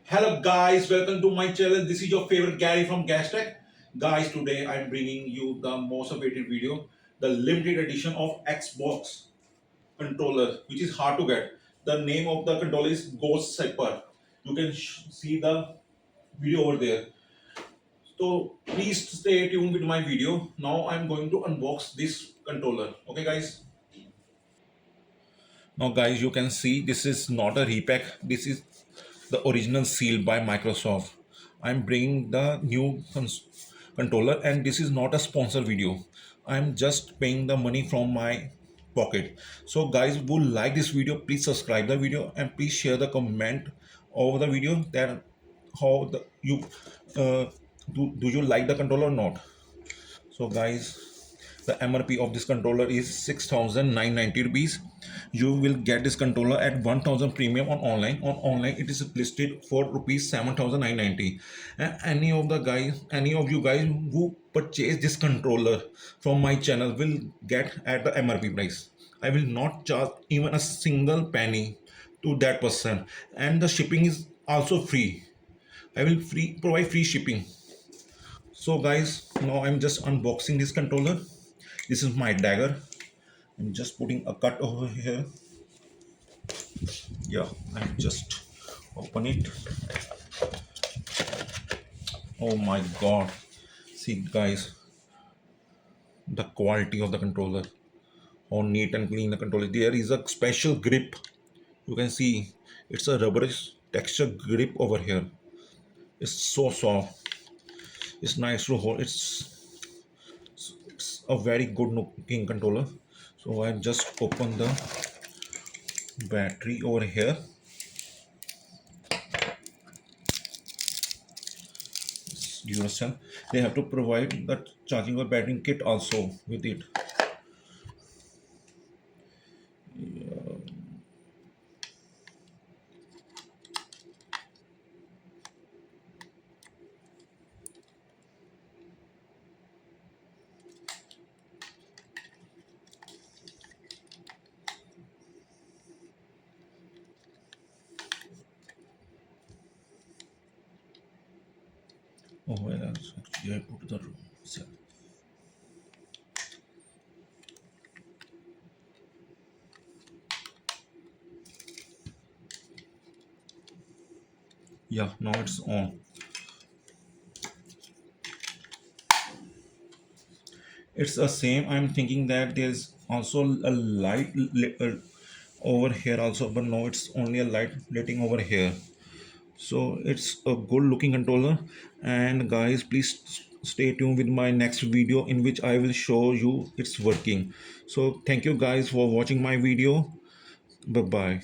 Hello guys, welcome to my channel. This is your favorite Gary from Gastech. Guys, today I'm bringing you the most awaited video, the limited edition of Xbox controller, which is hard to get. The name of the controller is Ghost CIPHER. You can see the video over there. So please stay tuned with my video. Now I'm going to unbox this controller. Okay guys. Now guys, you can see this is not a repack. This is the original seal by Microsoft. I'm bringing the new controller and this is not a sponsor video. I'm just paying the money from my pocket. So guys who like this video, please subscribe the video and please share the comment over the video that how the you uh, do you like the controller or not. So guys, the MRP of this controller is 6,990 rupees. You will get this controller at 1,000 premium on online. On online, it is listed for rupees 7,990. And any of you guys who purchase this controller from my channel will get at the MRP price. I will not charge even a single penny to that person, and the shipping is also free. I will provide free shipping. So guys, now I'm just unboxing this controller. This is my dagger. I'm just putting a cut over here. Yeah, I'm just open it. Oh my god. See guys, the quality of the controller. How neat and clean the controller. There is a special grip. You can see it's a rubberish texture grip over here. It's so soft. It's nice to hold. It's a very good looking controller. So I just open the battery over here. Duracell. They have to provide the charging or battery kit also with it. Oh, well, actually I put the cell. Yeah, now it's on. It's the same. I'm thinking that there's also a light over here also, but no, it's only a light lighting over here. So it's a good looking controller. And guys, please stay tuned with my next video in which I will show you it's working. So thank you guys for watching my video. Bye bye.